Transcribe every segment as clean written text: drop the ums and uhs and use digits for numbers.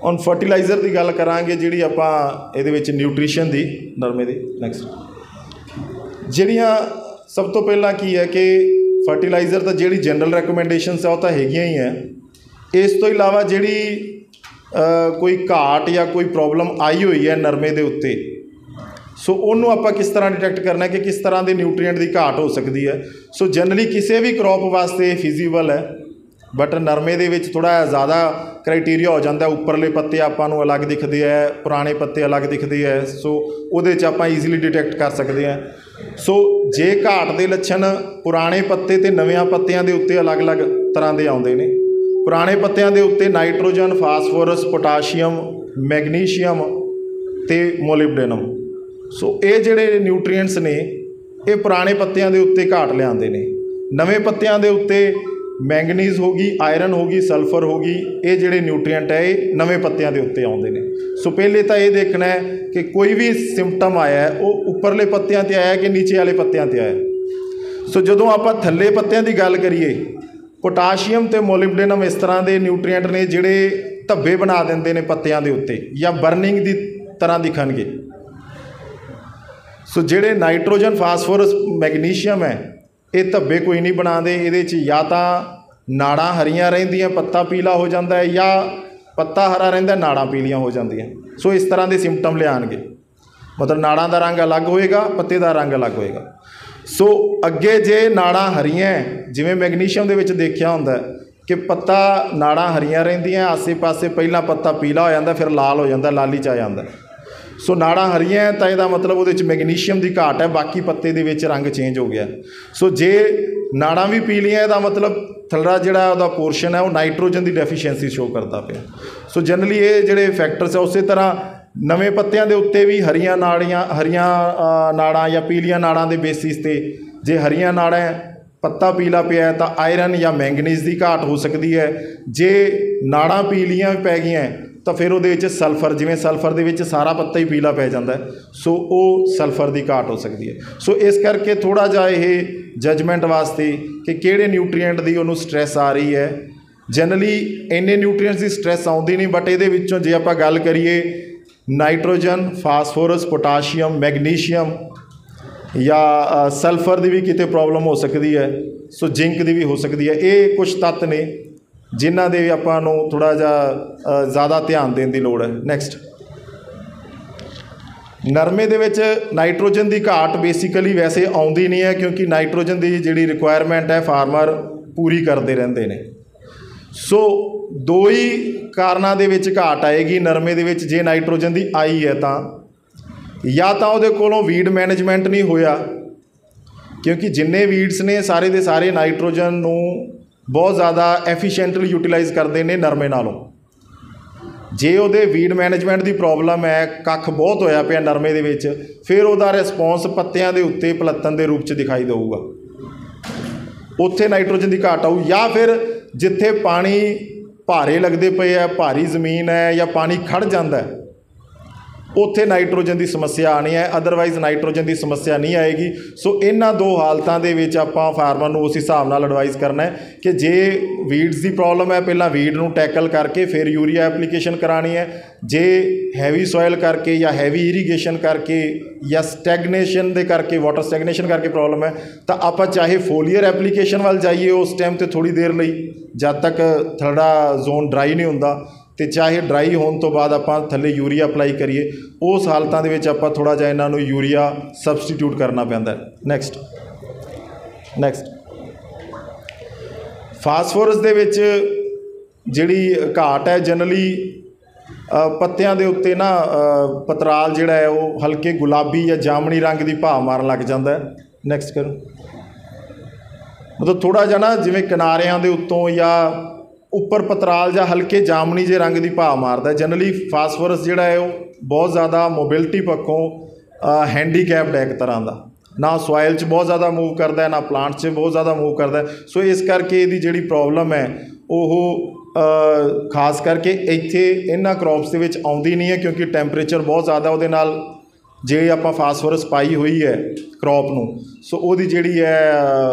ਹੁਣ ਫਰਟੀਲਾਈਜ਼ਰ की गल करांगे जिहड़ी आपां इहदे विच न्यूट्रीशन की नरमे की नैक्सट जिहड़ियां सब तो पहला की है कि फर्टिलाइज़र तो जिहड़ी जनरल रैकमेंडेशनस है वो तो हैगियां ही है। इस तो इलावा जिहड़ी कोई घाट या कोई प्रॉब्लम आई हुई है नरमे के उत्ते सो उन्होंने आप किस तरह डिटैक्ट करना है कि किस तरह के न्यूट्रीएंट की घाट हो सकती है। सो जनरली किसी भी क्रॉप वास्ते फिजीबल है बट नरमे दे विच थोड़ा ज़्यादा क्राइटेरिया हो जाता है। उपरले पत्ते आपां नूं अलग दिखते हैं, पुराने पत्ते अलग दिखते हैं, सो उहदे च आपां ईजीली डिटैक्ट कर सकते हैं। सो जे घाट के लक्षण पुराने पत्ते ते नविआं पत्तियां दे उत्ते अलग अलग तरह के आउंदे ने। पुराने पत्तियां दे उत्ते नाइट्रोजन, फास्फोरस, पोटाशियम, मैगनीशियम ते मोलिब्डेनम सो ये जिहड़े न्यूट्रीएंट्स ने ये पुराने पत्तियां दे उत्ते घाट लिआंदे ने। नवे पत्तियां दे उत्ते मैंगनीज होगी, आयरन होगी, सल्फर होगी, ये जिहड़े न्यूट्रीएंट है ये नवे पत्तियां दे उत्ते आउंदे ने। सो पहले तो ये देखना है कि कोई भी सिम्पटम आया है वो उपरले पत्तियां ते आया कि नीचे वाले पत्तियां ते आया। सो जदों आपां थल्ले पत्तियां की गल करिए पोटाशियम ते मोलिब्डेनम इस तरह के न्यूट्रीएंट ने जिहड़े धब्बे बना देंदे ने पत्तियां दे उत्ते या बर्निंग की तरह दिखणगे। सो जिहड़े नाइट्रोजन, फास्फोरस, मैगनीशियम है ये धब्बे कोई नहीं बनाते। ये या तो नाड़ां हरियां रहिंदियां पत्ता पीला हो जाता है या पत्ता हरा रहिंदा नाड़ां पीलियां हो जांदियां। सो इस तरह के सिम्पटम लिआणगे मतलब नाड़ां दा रंग अलग होएगा, पत्ते का रंग अलग होएगा। सो अगे जे नाड़ां हरियां जिवें मैगनीशियम दे विच देखिया हुंदा कि पत्ता नाड़ां हरियां रहिंदियां आसे पासे पहला पत्ता पीला हो जाता फिर लाल हो जाता लाली च आ जाता। सो नाड़ां हरियां तो यह मतलब वो मैगनीशियम की घाट है बाकी पत्ते दे विच रंग चेंज हो गया। सो जे नाड़ां भी पीलियां दा मतलब थल्ला जिहड़ा उहदा पोर्शन है वो नाइट्रोजन की डेफिशिएंसी शो करता पे। सो जनरली ये जिहड़े फैक्टर्स है उस तरह नवे पत्तियां दे उत्ते भी हरियां नाड़ां या पीलियां नाड़ां दे बेसिस ते जे हरियां नाड़ां पत्ता पीला पिया है तो आयरन या मैंगनीज की घाट हो सकती है। जे नाड़ां पीलियां पै गई तो फिर वो सल्फर जिमें सल्फर के सारा पत्ता ही पीला पै जाता है सो वो सल्फर की घाट हो सकती है। सो इस करके थोड़ा जा ये जजमेंट वास्ते कि किहड़े न्यूट्रीएंट की उन्होंने स्ट्रैस आ रही है। जनरली इन्ने न्यूट्रीएंट्स की स्ट्रैस आउंदी नहीं बट ये विचों जे आपां गल करिए नाइट्रोजन, फास्फोरस, पोटाशियम, मैगनीशियम या सल्फर की भी किते प्रॉब्लम हो सकती है। सो जिंक की भी हो सकती है। ये कुछ तत्त ने जिन्हां दे आपां नूं थोड़ा जिहा ज़्यादा ध्यान देने की लोड़ है। नैक्सट नरमे दे विच नाइट्रोजन की घाट बेसिकली वैसे आउंदी नहीं है क्योंकि नाइट्रोजन की जिहड़ी रिक्वायरमेंट है फार्मर पूरी करते रहंदे ने। सो दो ही कारणों दे विच घाट आएगी नरमे दे विच जे नाइट्रोजन की आई है तो या तो उहदे कोलों वीड मैनेजमेंट नहीं होया क्योंकि जिन्ने वीड्स ने सारे दे सारे नाइट्रोजन नूं बहुत ज़्यादा एफिशिएंटली यूटिलाइज़ करते हैं नरमे नालों। जे उहदे वीड मैनेजमेंट की प्रॉब्लम है कख बहुत होया पिया नरमे दे विच फिर उहदा रिस्पॉन्स पत्तियां दे उत्ते पलत्तन के रूप च दिखाई देऊगा उत्थे नाइट्रोजन की घाट आऊ। या फिर जिथे पानी भारे लगते पे है भारी जमीन है या पानी खड़ जाता है उत्थे नाइट्रोजन की समस्या आनी है अदरवाइज नाइट्रोजन की समस्या नहीं आएगी। सो इन्हां दो हालतों के विच आपां फार्मर नूं उस हिसाब नाल एडवाइज़ करना है कि जे वीड्स की प्रॉब्लम है पहला वीड नूं टैकल करके फिर यूरिया एप्लीकेशन करानी है। जे हैवी सॉयल करके या हैवी इरीगेशन करके या स्टैगनेशन दे करके वाटर स्टैगनेशन करके प्रॉब्लम है तो आपां चाहे फोलियर एप्लीकेशन वाल जाइए उस टाइम ते थोड़ी देर लई जब तक थल्ला जोन ड्राई नहीं हुंदा तो चाहे ड्राई होने तो बाद आपां थल्ले यूरिया अप्लाई करिए उस हालतों के आपां थोड़ा जिहा इन्हां नूं यूरिया सबसटीट्यूट करना पैंदा है। नैक्सट फास्फोरस दे विच जिहड़ी घाट है जनरली पत्तियां दे उत्ते ना पतराल जिहड़ा है वो हल्के गुलाबी या जामनी रंग की भाव मारन लग जाता है। नैक्सट करो मतलब थोड़ा जिहा ना जिवें किनारियां दे उत्तों या उपर पतराल या हल्के जामनी जे रंग की भाव मारता है। जनरली फास्फोरस जिहड़ा है वो बहुत ज़्यादा मोबिलिटी पक्षों हैंडीकैप्ड है एक तरह का ना सॉयल च बहुत ज़्यादा मूव करता है ना प्लांट च बहुत ज़्यादा मूव करता है। सो इस करके ये जिहड़ी प्रॉब्लम है वो खास करके इत्थे इन्हां क्रॉप्स दे विच आउंदी नहीं है क्योंकि टैंपरेचर बहुत ज़्यादा उहदे नाल जे आपां फास्फोरस पाई हुई है क्रॉप नूं सो उहदी जिहड़ी है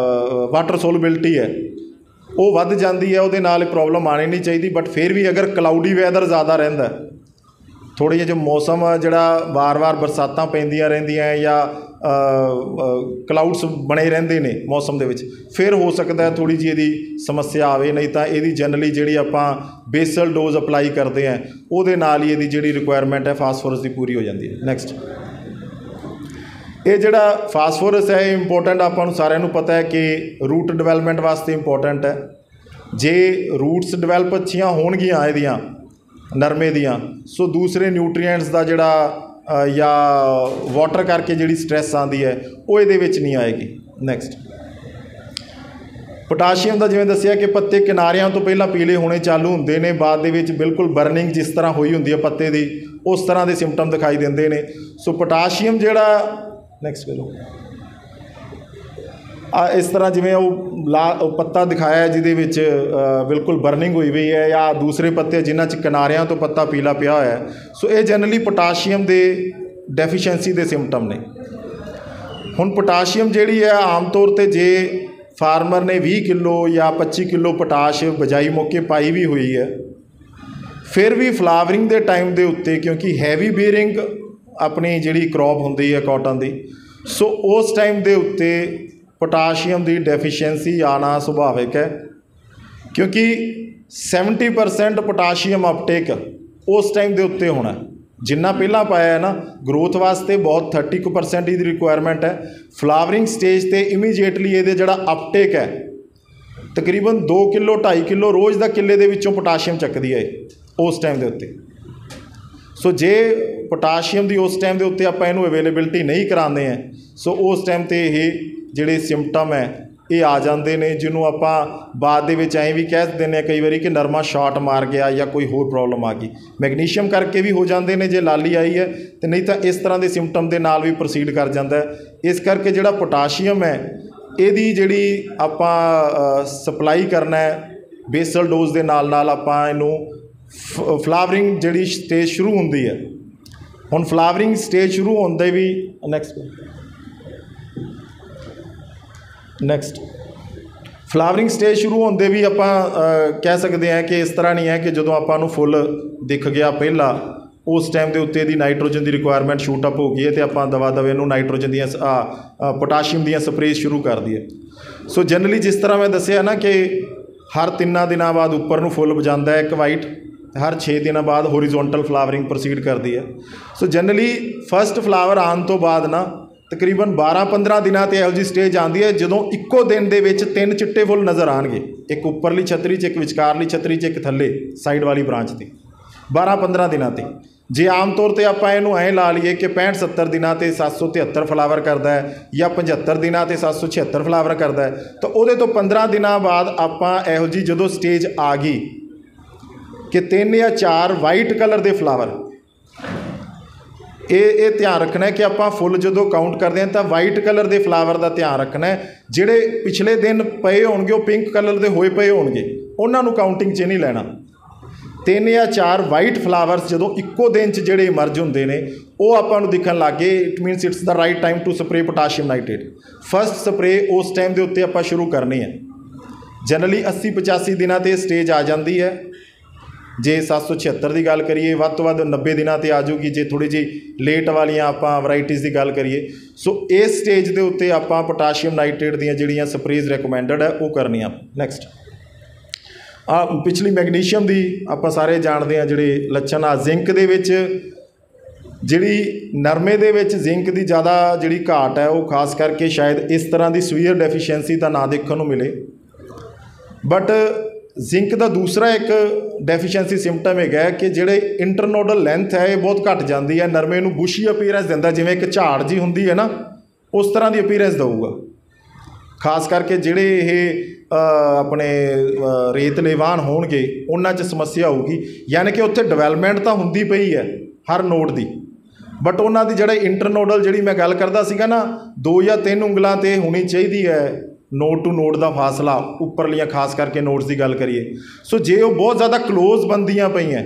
वाटर सोलबिलिटी है ਉਹ ਵੱਧ ਜਾਂਦੀ ਹੈ, ਉਹਦੇ ਨਾਲ ਪ੍ਰੋਬਲਮ ਆਉਣੀ ਨਹੀਂ ਚਾਹੀਦੀ। ਬਟ ਫਿਰ ਵੀ ਅਗਰ ਕਲਾਊਡੀ ਵੈਦਰ ਜ਼ਿਆਦਾ ਰਹਿੰਦਾ, ਥੋੜ੍ਹੇ ਜਿਹੇ ਜੋ ਮੌਸਮ ਜਿਹੜਾ ਵਾਰ-ਵਾਰ ਬਰਸਾਤਾਂ ਪੈਂਦੀਆਂ ਰਹਿੰਦੀਆਂ ਜਾਂ ਕਲਾਊਡਸ ਬਣੇ ਰਹਿੰਦੇ ਨੇ ਮੌਸਮ ਦੇ ਵਿੱਚ, ਫਿਰ ਹੋ ਸਕਦਾ ਥੋੜ੍ਹੀ ਜਿਹੀ ਇਹਦੀ ਸਮੱਸਿਆ ਆਵੇ। ਨਹੀਂ ਤਾਂ ਇਹਦੀ ਜਨਰਲੀ ਜਿਹੜੀ ਆਪਾਂ ਬੇਸਲ ਡੋਜ਼ ਅਪਲਾਈ ਕਰਦੇ ਹਾਂ ਉਹਦੇ ਨਾਲ ਹੀ ਇਹਦੀ ਜਿਹੜੀ ਰਿਕੁਆਇਰਮੈਂਟ ਹੈ ਫਾਸਫੋਰਸ ਦੀ ਪੂਰੀ ਹੋ ਜਾਂਦੀ ਹੈ। ਨੈਕਸਟ, ਇਹ ਜਿਹੜਾ ਫਾਸਫੋਰਸ ਹੈ ਇਹ ਇੰਪੋਰਟੈਂਟ ਆਪਾਂ ਨੂੰ ਸਾਰਿਆਂ ਨੂੰ ਪਤਾ ਹੈ ਕਿ ਰੂਟ ਡਿਵੈਲਪਮੈਂਟ ਵਾਸਤੇ ਇੰਪੋਰਟੈਂਟ ਹੈ। ਜੇ ਰੂਟਸ ਡਿਵੈਲਪ ਅੱਛੀਆਂ ਹੋਣਗੀਆਂ ਇਹਦੀਆਂ ਨਰਮੇ ਦੀਆਂ, ਸੋ ਦੂਸਰੇ ਨਿਊਟਰੀਐਂਟਸ ਦਾ ਜਿਹੜਾ ਜਾਂ ਵਾਟਰ ਕਰਕੇ ਜਿਹੜੀ ਸਟਰੈਸ ਆਉਂਦੀ ਹੈ ਉਹ ਇਹਦੇ ਵਿੱਚ ਨਹੀਂ ਆਏਗੀ। ਨੈਕਸਟ, ਪੋਟਾਸ਼ੀਅਮ ਦਾ ਜਿਵੇਂ ਦੱਸਿਆ ਕਿ ਪੱਤੇ ਕਿਨਾਰਿਆਂ ਤੋਂ ਪਹਿਲਾਂ ਪੀਲੇ ਹੋਣੇ ਚਾਲੂ ਹੁੰਦੇ ਨੇ, ਬਾਅਦ ਦੇ ਵਿੱਚ ਬਿਲਕੁਲ ਬਰਨਿੰਗ ਜਿਸ ਤਰ੍ਹਾਂ ਹੋਈ ਹੁੰਦੀ ਹੈ ਪੱਤੇ ਦੀ, ਉਸ ਤਰ੍ਹਾਂ ਦੇ ਸਿੰਪਟਮ ਦਿਖਾਈ ਦਿੰਦੇ ਨੇ। ਸੋ ਪੋਟਾਸ਼ੀਅਮ ਜਿਹੜਾ ਨੈਕਸਟ ਕਰੋ, ਇਸ ਤਰ੍ਹਾਂ ਜਿਵੇਂ ਉਹ ਪੱਤਾ ਦਿਖਾਇਆ ਜਿਹਦੇ ਵਿੱਚ ਬਿਲਕੁਲ ਬਰਨਿੰਗ ਹੋਈ ਹੋਈ ਹੈ, ਜਾਂ ਦੂਸਰੇ ਪੱਤੇ ਜਿਨ੍ਹਾਂ 'ਚ ਕਿਨਾਰਿਆਂ ਤੋਂ ਪੱਤਾ ਪੀਲਾ ਪਿਆ ਹੋਇਆ ਹੈ, ਸੋ ਇਹ ਜਨਰਲੀ ਪੋਟਾਸ਼ੀਅਮ ਦੇ ਡੈਫੀਸ਼ੀਐਂਸੀ ਦੇ ਸਿੰਪਟਮ ਨੇ। ਹੁਣ ਪੋਟਾਸ਼ੀਅਮ ਜਿਹੜੀ ਹੈ ਆਮ ਤੌਰ 'ਤੇ ਜੇ ਫਾਰਮਰ ਨੇ 20 ਕਿਲੋ ਜਾਂ 25 ਕਿਲੋ ਪੋਟਾਸ਼ ਬਿਜਾਈ ਮੌਕੇ ਪਾਈ ਵੀ ਹੋਈ ਹੈ, ਫਿਰ ਵੀ ਫਲਾਵਰਿੰਗ ਦੇ ਟਾਈਮ ਦੇ ਉੱਤੇ ਕਿਉਂਕਿ ਹੈਵੀ ਬੀਅਰਿੰਗ ਆਪਣੀ ਜਿਹੜੀ ਕਰੋਪ ਹੁੰਦੀ ਹੈ ਕਾਟਨ ਦੀ, ਸੋ ਉਸ ਟਾਈਮ ਦੇ ਉੱਤੇ ਪੋਟਾਸ਼ੀਅਮ ਦੀ ਡੈਫੀਸ਼ੀਐਂਸੀ ਆਉਣਾ ਸੁਭਾਵਿਕ ਹੈ, ਕਿਉਂਕਿ 70% ਪੋਟਾਸ਼ੀਅਮ ਅਪਟੇਕ ਉਸ ਟਾਈਮ ਦੇ ਉੱਤੇ ਹੋਣਾ। ਜਿੰਨਾ ਪਹਿਲਾਂ ਪਾਇਆ ਹੈ ਨਾ, ਗਰੋਥ ਵਾਸਤੇ ਬਹੁਤ 30% ਦੀ ਰਿਕੁਆਇਰਮੈਂਟ ਹੈ। ਫਲਾਵਰਿੰਗ ਸਟੇਜ 'ਤੇ ਇਮੀਡੀਏਟਲੀ ਇਹਦੇ ਜਿਹੜਾ ਅਪਟੇਕ ਹੈ ਤਕਰੀਬਨ 2 ਕਿਲੋ 2.5 ਕਿਲੋ ਰੋਜ਼ ਦਾ ਕਿੱਲੇ ਦੇ ਵਿੱਚੋਂ ਪੋਟਾਸ਼ੀਅਮ ਚੱਕਦੀ ਹੈ ਉਸ ਟਾਈਮ ਦੇ ਉੱਤੇ। ਸੋ ਜੇ ਪੋਟਾਸ਼ੀਅਮ ਦੀ ਉਸ ਟਾਈਮ ਦੇ ਉੱਤੇ ਆਪਾਂ ਇਹਨੂੰ ਅਵੇਲੇਬਿਲਿਟੀ ਨਹੀਂ ਕਰਾਉਂਦੇ ਹਾਂ, ਸੋ ਉਸ ਟਾਈਮ 'ਤੇ ਇਹ ਜਿਹੜੇ ਸਿੰਪਟਮ ਹੈ ਇਹ ਆ ਜਾਂਦੇ ਨੇ, ਜਿਹਨੂੰ ਆਪਾਂ ਬਾਅਦ ਦੇ ਵਿੱਚ ਐਂ ਵੀ ਕਹਿ ਦਿੰਦੇ ਹਾਂ ਕਈ ਵਾਰੀ ਕਿ ਨਰਮਾ ਸ਼ਾਰਟ ਮਾਰ ਗਿਆ ਜਾਂ ਕੋਈ ਹੋਰ ਪ੍ਰੋਬਲਮ ਆ ਗਈ। ਮੈਗਨੀਸ਼ੀਅਮ ਕਰਕੇ ਵੀ ਹੋ ਜਾਂਦੇ ਨੇ ਜੇ ਲਾਲੀ ਆਈ ਹੈ, ਅਤੇ ਨਹੀਂ ਤਾਂ ਇਸ ਤਰ੍ਹਾਂ ਦੇ ਸਿੰਪਟਮ ਦੇ ਨਾਲ ਵੀ ਪ੍ਰੋਸੀਡ ਕਰ ਜਾਂਦਾ ਹੈ। ਇਸ ਕਰਕੇ ਜਿਹੜਾ ਪੋਟਾਸ਼ੀਅਮ ਹੈ ਇਹਦੀ ਜਿਹੜੀ ਆਪਾਂ ਸਪਲਾਈ ਕਰਨਾ ਹੈ ਬੇਸਲ ਡੋਜ਼ ਦੇ ਨਾਲ ਨਾਲ ਆਪਾਂ ਇਹਨੂੰ ਫਲਾਵਰਿੰਗ ਜਿਹੜੀ ਸਟੇਜ ਸ਼ੁਰੂ ਹੁੰਦੀ ਹੈ, ਹੁਣ ਫਲਾਵਰਿੰਗ ਸਟੇਜ ਸ਼ੁਰੂ ਹੁੰਦੇ ਵੀ ਨੈਕਸਟ ਫਲਾਵਰਿੰਗ ਸਟੇਜ ਸ਼ੁਰੂ ਹੁੰਦੇ ਵੀ ਆਪਾਂ ਕਹਿ ਸਕਦੇ ਹਾਂ ਕਿ ਇਸ ਤਰ੍ਹਾਂ ਨਹੀਂ ਹੈ ਕਿ ਜਦੋਂ ਆਪਾਂ ਨੂੰ ਫੁੱਲ ਦਿਖ ਗਿਆ ਪਹਿਲਾਂ ਉਸ ਟਾਈਮ ਦੇ ਉੱਤੇ ਇਹਦੀ ਨਾਈਟ੍ਰੋਜਨ ਦੀ ਰਿਕੁਆਇਰਮੈਂਟ ਸ਼ੂਟ ਅਪ ਹੋ ਗਈ ਹੈ ਅਤੇ ਆਪਾਂ ਦਵਾ ਦਵੇ ਇਹਨੂੰ ਨਾਈਟ੍ਰੋਜਨ ਦੀਆਂ ਪੋਟਾਸ਼ੀਅਮ ਦੀਆਂ ਸਪਰੇਅ ਸ਼ੁਰੂ ਕਰ ਦਈਏ। ਸੋ ਜਨਰਲੀ ਜਿਸ ਤਰ੍ਹਾਂ ਮੈਂ ਦੱਸਿਆ ਨਾ ਕਿ ਹਰ 3 ਦਿਨਾਂ ਬਾਅਦ ਉੱਪਰ ਨੂੰ ਫੁੱਲ ਵਜਾਉਂਦਾ ਹੈ ਇੱਕ ਵਾਈਟ, ਹਰ 6 ਦਿਨਾਂ ਬਾਅਦ ਹੋਰੀਜ਼ੋਨਟਲ ਫਲਾਵਰਿੰਗ ਪ੍ਰੋਸੀਡ ਕਰਦੀ ਹੈ। ਸੋ ਜਨਰਲੀ ਫਸਟ ਫਲਾਵਰ ਆਉਣ ਤੋਂ ਬਾਅਦ ਨਾ ਤਕਰੀਬਨ 12-15 ਦਿਨਾਂ 'ਤੇ ਇਹੋ ਜਿਹੀ ਸਟੇਜ ਆਉਂਦੀ ਹੈ ਜਦੋਂ ਇੱਕੋ ਦਿਨ ਦੇ ਵਿੱਚ 3 ਚਿੱਟੇ ਫੁੱਲ ਨਜ਼ਰ ਆਉਣਗੇ, ਇੱਕ ਉੱਪਰਲੀ ਛਤਰੀ 'ਚ, ਇੱਕ ਵਿਚਕਾਰਲੀ ਛਤਰੀ 'ਚ, ਇੱਕ ਥੱਲੇ ਸਾਈਡ ਵਾਲੀ ਬ੍ਰਾਂਚ 'ਤੇ 12-15 ਦਿਨਾਂ 'ਤੇ। ਜੇ ਆਮ ਤੌਰ 'ਤੇ ਆਪਾਂ ਇਹਨੂੰ ਐਂ ਲਾ ਲਈਏ ਕਿ 65-70 ਦਿਨਾਂ 'ਤੇ 773 ਫਲਾਵਰ ਕਰਦਾ ਹੈ ਜਾਂ 75 ਦਿਨਾਂ 'ਤੇ 776 ਫਲਾਵਰ ਕਰਦਾ ਹੈ, ਤਾਂ ਉਹਦੇ ਤੋਂ 15 ਦਿਨਾਂ ਬਾਅਦ ਆਪਾਂ ਇਹੋ ਜਿਹੀ ਜਦੋਂ ਸਟੇਜ ਆ ਗਈ ਕਿ 3 ਜਾਂ 4 ਵਾਈਟ ਕਲਰ ਦੇ ਫਲਾਵਰ, ਇਹ ਧਿਆਨ ਰੱਖਣਾ ਹੈ ਕਿ ਆਪਾਂ ਫੁੱਲ ਜਦੋਂ ਕਾਊਂਟ ਕਰਦੇ ਹਾਂ ਤਾਂ ਵਾਈਟ ਕਲਰ ਦੇ ਫਲਾਵਰ ਦਾ ਧਿਆਨ ਰੱਖਣਾ ਹੈ। ਜਿਹੜੇ ਪਿਛਲੇ ਦਿਨ ਪਏ ਹੋਣਗੇ ਉਹ ਪਿੰਕ ਕਲਰ ਦੇ ਹੋਏ ਪਏ ਹੋਣਗੇ, ਉਹਨਾਂ ਨੂੰ ਕਾਊਂਟਿੰਗ 'ਚ ਨਹੀਂ ਲੈਣਾ। 3 ਜਾਂ 4 ਵਾਈਟ ਫਲਾਵਰਸ ਜਦੋਂ ਇੱਕੋ ਦਿਨ 'ਚ ਜਿਹੜੇ ਇਮਰਜ ਹੁੰਦੇ ਨੇ ਉਹ ਆਪਾਂ ਨੂੰ ਦਿਖਣ ਲੱਗ ਗਏ, it means it's the right time to spray potassium nitrate. First spray ਉਸ ਟਾਈਮ ਦੇ ਉੱਤੇ ਆਪਾਂ ਸ਼ੁਰੂ ਕਰਨੀ ਹੈ। ਜਨਰਲੀ 80-85 ਦਿਨਾਂ 'ਤੇ ਸਟੇਜ ਆ ਜਾਂਦੀ ਹੈ। ਜੇ 776 ਦੀ ਗੱਲ ਕਰੀਏ ਵੱਧ ਤੋਂ ਵੱਧ 90 ਦਿਨਾਂ 'ਤੇ ਆ ਜਾਊਗੀ ਜੇ ਥੋੜ੍ਹੀ ਜਿਹੀ ਲੇਟ ਵਾਲੀਆਂ ਆਪਾਂ ਵਰਾਇਟੀਜ਼ ਦੀ ਗੱਲ ਕਰੀਏ। ਸੋ ਇਸ ਸਟੇਜ ਦੇ ਉੱਤੇ ਆਪਾਂ ਪੋਟਾਸ਼ੀਅਮ ਨਾਈਟ੍ਰੇਟ ਦੀਆਂ ਜਿਹੜੀਆਂ ਸਪਰੇਜ਼ ਰਿਕਮੈਂਡਡ ਹੈ ਉਹ ਕਰਨੀਆਂ। ਨੈਕਸਟ, ਪਿਛਲੀ ਮੈਗਨੀਸ਼ੀਅਮ ਦੀ ਆਪਾਂ ਸਾਰੇ ਜਾਣਦੇ ਹਾਂ ਜਿਹੜੇ ਲੱਛਣ ਆ। ਜ਼ਿੰਕ ਦੇ ਵਿੱਚ ਜਿਹੜੀ ਨਰਮੇ ਦੇ ਵਿੱਚ ਜ਼ਿੰਕ ਦੀ ਜ਼ਿਆਦਾ ਜਿਹੜੀ ਘਾਟ ਹੈ ਉਹ ਖਾਸ ਕਰਕੇ ਸ਼ਾਇਦ ਇਸ ਤਰ੍ਹਾਂ ਦੀ ਸਵੀਅਰ ਡੈਫੀਸ਼ੀਐਂਸੀ ਤਾਂ ਨਾ ਦੇਖਣ ਨੂੰ ਮਿਲੇ, ਬਟ ਜ਼ਿੰਕ ਦਾ ਦੂਸਰਾ ਇੱਕ ਡੈਫੀਸ਼ੀਐਂਸੀ ਸਿੰਪਟਮ ਹੈਗਾ ਕਿ ਜਿਹੜੇ ਇੰਟਰਨੋਡਲ ਲੈਂਥ ਹੈ ਇਹ ਬਹੁਤ ਘੱਟ ਜਾਂਦੀ ਹੈ। ਨਰਮੇ ਨੂੰ ਬੁਸ਼ੀ ਅਪੀਅਰੈਂਸ ਦਿੰਦਾ, ਜਿਵੇਂ ਇੱਕ ਝਾੜ ਜੀ ਹੁੰਦੀ ਹੈ ਨਾ ਉਸ ਤਰ੍ਹਾਂ ਦੀ ਅਪੀਅਰੈਂਸ ਦਊਗਾ। ਖਾਸ ਕਰਕੇ ਜਿਹੜੇ ਇਹ ਆਪਣੇ ਰੇਤਲੇ ਵਾਹਨ ਹੋਣਗੇ ਉਹਨਾਂ 'ਚ ਸਮੱਸਿਆ ਹੋਊਗੀ, ਯਾਨੀ ਕਿ ਉੱਥੇ ਡਿਵੈਲਪਮੈਂਟ ਤਾਂ ਹੁੰਦੀ ਪਈ ਹੈ ਹਰ ਨੋਡ ਦੀ, ਬਟ ਉਹਨਾਂ ਦੀ ਜਿਹੜਾ ਇੰਟਰਨੋਡਲ ਜਿਹੜੀ ਮੈਂ ਗੱਲ ਕਰਦਾ ਸੀਗਾ ਨਾ 2 ਜਾਂ 3 ਉਂਗਲਾਂ 'ਤੇ ਹੋਣੀ ਚਾਹੀਦੀ ਹੈ ਨੋਡ ਟੂ ਨੋਡ ਦਾ ਫਾਸਲਾ, ਉੱਪਰਲੀਆਂ ਖਾਸ ਕਰਕੇ ਨੋਡਸ ਦੀ ਗੱਲ ਕਰੀਏ। ਸੋ ਜੇ ਉਹ ਬਹੁਤ ਜ਼ਿਆਦਾ ਕਲੋਜ਼ ਬਣਦੀਆਂ ਪਈਆਂ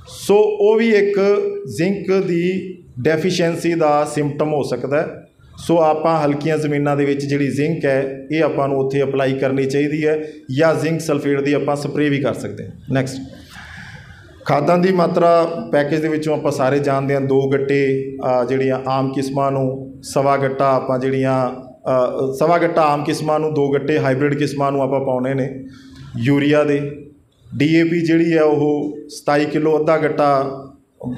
ਸੋ ਉਹ ਵੀ ਇੱਕ ਜ਼ਿੰਕ ਦੀ ਡੈਫੀਸ਼ੀਐਂਸੀ ਦਾ ਸਿੰਪਟਮ ਹੋ ਸਕਦਾ ਹੈ। ਸੋ ਆਪਾਂ ਹਲਕੀਆਂ ਜ਼ਮੀਨਾਂ ਦੇ ਵਿੱਚ ਜਿਹੜੀ ਜ਼ਿੰਕ ਹੈ ਇਹ ਆਪਾਂ ਨੂੰ ਉੱਥੇ ਅਪਲਾਈ ਕਰਨੀ ਚਾਹੀਦੀ ਹੈ, ਜਾਂ ਜ਼ਿੰਕ ਸਲਫੇਟ ਦੀ ਆਪਾਂ ਸਪਰੇਅ ਵੀ ਕਰ ਸਕਦੇ ਹਾਂ। ਨੈਕਸਟ, ਖਾਦਾਂ ਦੀ ਮਾਤਰਾ ਪੈਕੇਜ ਦੇ ਵਿੱਚੋਂ ਆਪਾਂ ਸਾਰੇ ਜਾਣਦੇ ਹਾਂ, 2 ਗੱਟੇ ਜਿਹੜੀਆਂ ਆਮ ਕਿਸਮਾਂ ਨੂੰ, ਸਵਾ ਗੱਟਾ ਆਪਾਂ ਜਿਹੜੀਆਂ ਸਵਾ ਗੱਟਾ ਆਮ ਕਿਸਮਾਂ ਨੂੰ, 2 ਗੱਟੇ ਹਾਈਬ੍ਰਿਡ ਕਿਸਮਾਂ ਨੂੰ ਆਪਾਂ ਪਾਉਣੇ ਨੇ ਯੂਰੀਆ ਦੇ। DAP ਜਿਹੜੀ ਹੈ ਉਹ 27 ਕਿਲੋ, ਅੱਧਾ ਗੱਟਾ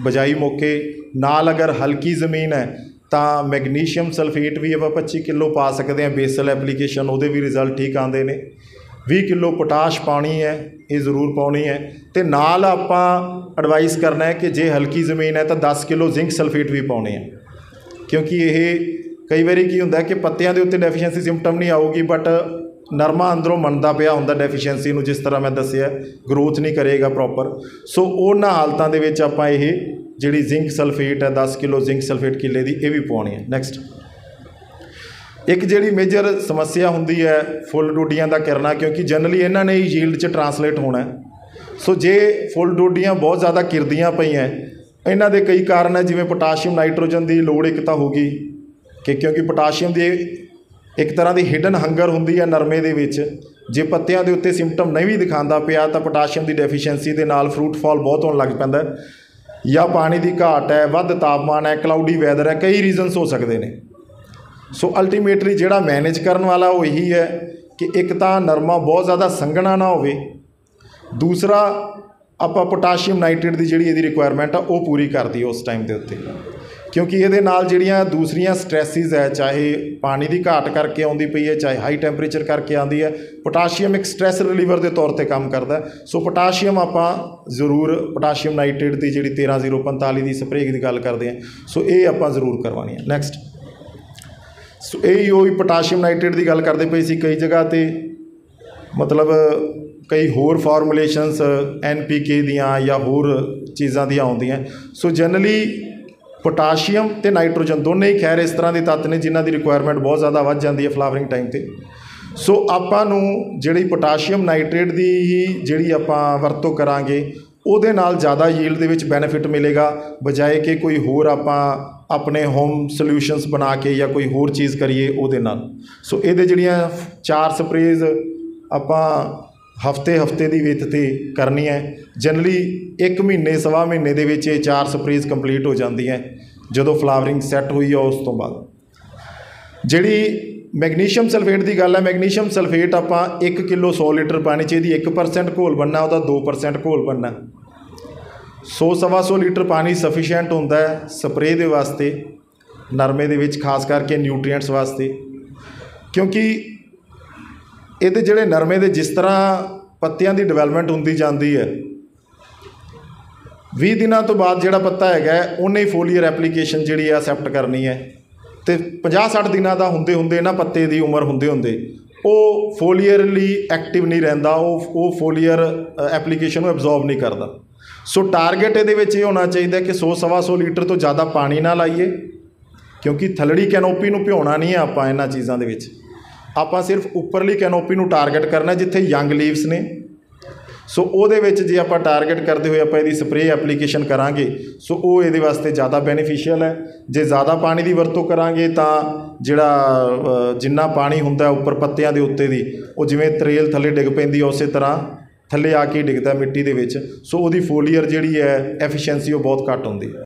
ਬਜਾਈ ਮੌਕੇ ਨਾਲ। ਅਗਰ ਹਲਕੀ ਜ਼ਮੀਨ ਹੈ ਤਾਂ ਮੈਗਨੀਸ਼ੀਅਮ ਸਲਫੇਟ ਵੀ ਆਪਾਂ 25 ਕਿਲੋ ਪਾ ਸਕਦੇ ਹਾਂ, ਬੇਸਲ ਐਪਲੀਕੇਸ਼ਨ, ਉਹਦੇ ਵੀ ਰਿਜ਼ਲਟ ਠੀਕ ਆਉਂਦੇ ਨੇ। 20 ਕਿਲੋ ਪੋਟਾਸ਼ ਪਾਉਣੀ ਹੈ, ਇਹ ਜ਼ਰੂਰ ਪਾਉਣੀ ਹੈ। ਅਤੇ ਨਾਲ ਆਪਾਂ ਐਡਵਾਈਸ ਕਰਨਾ ਹੈ ਕਿ ਜੇ ਹਲਕੀ ਜ਼ਮੀਨ ਹੈ ਤਾਂ 10 ਕਿਲੋ ਜ਼ਿੰਕ ਸਲਫੇਟ ਵੀ ਪਾਉਣੇ ਹੈ, ਕਿਉਂਕਿ ਇਹ ਕਈ ਵਾਰੀ ਕੀ ਹੁੰਦਾ ਕਿ ਪੱਤਿਆਂ ਦੇ ਉੱਤੇ ਡੈਫੀਸ਼ੀਐਂਸੀ ਸਿੰਪਟਮ ਨਹੀਂ ਆਊਗੀ, ਬਟ ਨਰਮਾ ਅੰਦਰੋਂ ਮੰਨਦਾ ਪਿਆ ਹੁੰਦਾ ਡੈਫੀਸ਼ੀਐਂਸੀ ਨੂੰ, ਜਿਸ ਤਰ੍ਹਾਂ ਮੈਂ ਦੱਸਿਆ ਗਰੋਥ ਨਹੀਂ ਕਰੇਗਾ ਪ੍ਰੋਪਰ। ਸੋ ਉਹਨਾਂ ਹਾਲਤਾਂ ਦੇ ਵਿੱਚ ਆਪਾਂ ਇਹ ਜਿਹੜੀ ਜ਼ਿੰਕ ਸਲਫੇਟ ਹੈ 10 ਕਿਲੋ ਜ਼ਿੰਕ ਸਲਫੇਟ ਕਿੱਲੇ ਦੀ, ਇਹ ਵੀ ਪਾਉਣੀ ਹੈ। ਨੈਕਸਟ, ਇੱਕ ਜਿਹੜੀ ਮੇਜਰ ਸਮੱਸਿਆ ਹੁੰਦੀ ਹੈ ਫੁੱਲ ਡੋਡੀਆਂ ਦਾ ਕਿਰਨਾ, ਕਿਉਂਕਿ ਜਨਰਲੀ ਇਹਨਾਂ ਨੇ ਹੀ ਯੀਲਡ 'ਚ ਟਰਾਂਸਲੇਟ ਹੋਣਾ। ਸੋ ਜੇ ਫੁੱਲ ਡੋਡੀਆਂ ਬਹੁਤ ਜ਼ਿਆਦਾ ਕਿਰਦੀਆਂ ਪਈਆਂ, ਇਹਨਾਂ ਦੇ ਕਈ ਕਾਰਨ ਹੈ, ਜਿਵੇਂ ਪੋਟਾਸ਼ੀਅਮ ਨਾਈਟ੍ਰੋਜਨ ਦੀ ਲੋੜ ਇੱਕ ਤਾਂ ਹੋ ਗਈ ਕਿ ਕਿਉਂਕਿ ਪੋਟਾਸ਼ੀਅਮ ਦੀ ਇੱਕ ਤਰ੍ਹਾਂ ਦੀ ਹਿਡਨ ਹੰਗਰ ਹੁੰਦੀ ਹੈ ਨਰਮੇ ਦੇ ਵਿੱਚ। ਜੇ ਪੱਤਿਆਂ ਦੇ ਉੱਤੇ ਸਿੰਪਟਮ ਨਹੀਂ ਵੀ ਦਿਖਾਉਂਦਾ ਪਿਆ ਤਾਂ ਪੋਟਾਸ਼ੀਅਮ ਦੀ ਡੈਫੀਸ਼ੀਐਂਸੀ ਦੇ ਨਾਲ ਫਰੂਟ ਫਾਲ ਬਹੁਤ ਹੋਣ ਲੱਗ ਪੈਂਦਾ, ਜਾਂ ਪਾਣੀ ਦੀ ਘਾਟ ਹੈ, ਵੱਧ ਤਾਪਮਾਨ ਹੈ, ਕਲਾਊਡੀ ਵੈਦਰ ਹੈ, ਕਈ ਰੀਜ਼ਨਸ ਹੋ ਸਕਦੇ ਨੇ। ਸੋ ਅਲਟੀਮੇਟਲੀ ਜਿਹੜਾ ਮੈਨੇਜ ਕਰਨ ਵਾਲਾ ਉਹ ਇਹੀ ਹੈ ਕਿ ਇੱਕ ਤਾਂ ਨਰਮਾ ਬਹੁਤ ਜ਼ਿਆਦਾ ਸੰਘਣਾ ਨਾ ਹੋਵੇ, ਦੂਸਰਾ ਆਪਾਂ ਪੋਟਾਸ਼ੀਅਮ ਨਾਈਟ੍ਰੇਟ ਦੀ ਜਿਹੜੀ ਇਹਦੀ ਰਿਕੁਆਇਰਮੈਂਟ ਆ ਉਹ ਪੂਰੀ ਕਰਦੀ ਉਸ ਟਾਈਮ ਦੇ ਉੱਤੇ, ਕਿਉਂਕਿ ਇਹਦੇ ਨਾਲ ਜਿਹੜੀਆਂ ਦੂਸਰੀਆਂ ਸਟ੍ਰੈਸਿਸ ਹੈ, ਚਾਹੇ ਪਾਣੀ ਦੀ ਘਾਟ ਕਰਕੇ ਆਉਂਦੀ ਪਈ ਹੈ, ਚਾਹੇ ਹਾਈ ਟੈਂਪਰੇਚਰ ਕਰਕੇ ਆਉਂਦੀ ਹੈ, ਪੋਟਾਸ਼ੀਅਮ ਇੱਕ ਸਟ੍ਰੈਸ ਰਿਲੀਵਰ ਦੇ ਤੌਰ 'ਤੇ ਕੰਮ ਕਰਦਾ। ਸੋ ਪੋਟਾਸ਼ੀਅਮ ਆਪਾਂ ਜ਼ਰੂਰ, ਪੋਟਾਸ਼ੀਅਮ ਨਾਈਟ੍ਰੇਟ ਦੀ ਜਿਹੜੀ 13045 ਦੀ ਸਪਰੇਅ ਦੀ ਗੱਲ ਕਰਦੇ ਹਾਂ, ਸੋ ਇਹ ਆਪਾਂ ਜ਼ਰੂਰ ਕਰਵਾਉਣੀ ਹੈ। ਨੈਕਸਟ, ਸੋ ਇਹ ਉਹ ਪੋਟਾਸ਼ੀਅਮ ਨਾਈਟ੍ਰੇਟ ਦੀ ਗੱਲ ਕਰਦੇ ਪਏ ਸੀ। ਕਈ ਜਗ੍ਹਾ 'ਤੇ ਮਤਲਬ ਕਈ ਹੋਰ ਫਾਰਮੂਲੇਸ਼ਨਸ NPK ਦੀਆਂ ਜਾਂ ਹੋਰ ਚੀਜ਼ਾਂ ਦੀਆਂ ਆਉਂਦੀਆਂ। ਸੋ ਜਨਰਲੀ ਪੋਟਾਸ਼ੀਅਮ ਅਤੇ ਨਾਈਟ੍ਰੋਜਨ ਦੋਨੇ ਹੀ ਖੈਰ ਇਸ ਤਰ੍ਹਾਂ ਦੇ ਤੱਤ ਨੇ ਜਿਨ੍ਹਾਂ ਦੀ ਰਿਕੁਆਇਰਮੈਂਟ ਬਹੁਤ ਜ਼ਿਆਦਾ ਵੱਧ ਜਾਂਦੀ ਹੈ ਫਲਾਵਰਿੰਗ ਟਾਈਮ 'ਤੇ। ਸੋ ਆਪਾਂ ਨੂੰ ਜਿਹੜੀ ਪੋਟਾਸ਼ੀਅਮ ਨਾਈਟ੍ਰੇਟ ਦੀ ਹੀ ਜਿਹੜੀ ਆਪਾਂ ਵਰਤੋਂ ਕਰਾਂਗੇ, ਉਹਦੇ ਨਾਲ ਜ਼ਿਆਦਾ ਯੀਲਡ ਦੇ ਵਿੱਚ ਬੈਨੀਫਿਟ ਮਿਲੇਗਾ, ਬਜਾਏ ਕਿ ਕੋਈ ਹੋਰ ਆਪਾਂ ਆਪਣੇ ਹੋਮ ਸੋਲਿਊਸ਼ਨਸ ਬਣਾ ਕੇ ਜਾਂ ਕੋਈ ਹੋਰ ਚੀਜ਼ ਕਰੀਏ ਉਹਦੇ ਨਾਲ। ਸੋ ਇਹਦੇ ਜਿਹੜੀਆਂ 4 ਸਪਰੇਜ਼ ਆਪਾਂ ਹਫਤੇ ਦੀ ਵਿੱਥ 'ਤੇ ਕਰਨੀ ਹੈ। ਜਨਰਲੀ 1 ਮਹੀਨੇ ਸਵਾ ਮਹੀਨੇ ਦੇ ਵਿੱਚ ਇਹ 4 ਸਪਰੇਜ਼ ਕੰਪਲੀਟ ਹੋ ਜਾਂਦੀਆਂ ਜਦੋਂ ਫਲਾਵਰਿੰਗ ਸੈੱਟ ਹੋਈ ਆ। ਉਸ ਤੋਂ ਬਾਅਦ ਜਿਹੜੀ ਮੈਗਨੀਸ਼ੀਅਮ ਸਲਫੇਟ ਦੀ ਗੱਲ ਹੈ, ਮੈਗਨੀਸ਼ੀਅਮ ਸਲਫੇਟ ਆਪਾਂ 1 ਕਿਲੋ 100 ਲੀਟਰ ਪਾਣੀ 'ਚ ਇਹਦੀ 1% ਘੋਲ ਬਣਨਾ, ਉਹਦਾ 2% ਘੋਲ ਬਣਨਾ। 100-125 ਲੀਟਰ ਪਾਣੀ ਸਫੀਸ਼ੀਐਂਟ ਹੁੰਦਾ ਹੈ ਸਪਰੇਅ ਦੇ ਵਾਸਤੇ, ਨਰਮੇ ਦੇ ਵਿੱਚ ਖਾਸ ਕਰਕੇ ਨਿਊਟਰੀਐਂਟਸ ਵਾਸਤੇ, ਕਿਉਂਕਿ ਇਹਦੇ ਜਿਹੜੇ ਨਰਮੇ ਦੇ ਜਿਸ ਤਰ੍ਹਾਂ ਪੱਤਿਆਂ ਦੀ ਡਿਵੈਲਪਮੈਂਟ ਹੁੰਦੀ ਜਾਂਦੀ ਹੈ, 20 ਦਿਨਾਂ ਤੋਂ ਬਾਅਦ ਜਿਹੜਾ ਪੱਤਾ ਹੈਗਾ ਉਹਨੇ ਹੀ ਫੋਲੀਅਰ ਐਪਲੀਕੇਸ਼ਨ ਜਿਹੜੀ ਆ ਅਸੈਪਟ ਕਰਨੀ ਹੈ, ਅਤੇ 50-60 ਦਿਨਾਂ ਦਾ ਹੁੰਦੇ ਨਾ ਪੱਤੇ ਦੀ ਉਮਰ ਹੁੰਦੇ ਉਹ ਫੋਲੀਅਰਲੀ ਐਕਟਿਵ ਨਹੀਂ ਰਹਿੰਦਾ, ਉਹ ਫੋਲੀਅਰ ਐਪਲੀਕੇਸ਼ਨ ਨੂੰ ਐਬਜ਼ੋਰਬ ਨਹੀਂ ਕਰਦਾ। ਸੋ ਟਾਰਗੇਟ ਇਹਦੇ ਵਿੱਚ ਇਹ ਹੋਣਾ ਚਾਹੀਦਾ ਕਿ 100-125 ਲੀਟਰ ਤੋਂ ਜ਼ਿਆਦਾ ਪਾਣੀ ਨਾ ਲਾਈਏ, ਕਿਉਂਕਿ ਥੱਲੜੀ ਕੈਨੋਪੀ ਨੂੰ ਭਿਉਣਾ ਨਹੀਂ ਹੈ ਆਪਾਂ ਇਹਨਾਂ ਚੀਜ਼ਾਂ ਦੇ ਵਿੱਚ। ਆਪਾਂ ਸਿਰਫ ਉੱਪਰਲੀ ਕੈਨੋਪੀ ਨੂੰ ਟਾਰਗੇਟ ਕਰਨਾ ਜਿੱਥੇ ਯੰਗ ਲੀਵਸ ਨੇ। ਸੋ ਉਹਦੇ ਵਿੱਚ ਜੇ ਆਪਾਂ ਟਾਰਗੇਟ ਕਰਦੇ ਹੋਏ ਆਪਾਂ ਇਹਦੀ ਸਪਰੇਅ ਐਪਲੀਕੇਸ਼ਨ ਕਰਾਂਗੇ, ਸੋ ਉਹ ਇਹਦੇ ਵਾਸਤੇ ਜ਼ਿਆਦਾ ਬੈਨੀਫੀਸ਼ੀਅਲ ਹੈ। ਜੇ ਜ਼ਿਆਦਾ ਪਾਣੀ ਦੀ ਵਰਤੋਂ ਕਰਾਂਗੇ ਤਾਂ ਜਿਹੜਾ ਜਿੰਨਾ ਪਾਣੀ ਹੁੰਦਾ ਉੱਪਰ ਪੱਤਿਆਂ ਦੇ ਉੱਤੇ ਦੀ, ਉਹ ਜਿਵੇਂ ਤਰੇਲ ਥੱਲੇ ਡਿੱਗ ਪੈਂਦੀ ਹੈ ਉਸੇ ਤਰ੍ਹਾਂ ਥੱਲੇ ਆ ਕੇ ਡਿੱਗਦਾ ਮਿੱਟੀ ਦੇ ਵਿੱਚ। ਸੋ ਉਹਦੀ ਫੋਲੀਅਰ ਜਿਹੜੀ ਹੈ ਐਫੀਸ਼ੀਐਂਸੀ ਉਹ ਬਹੁਤ ਘੱਟ ਹੁੰਦੀ ਹੈ।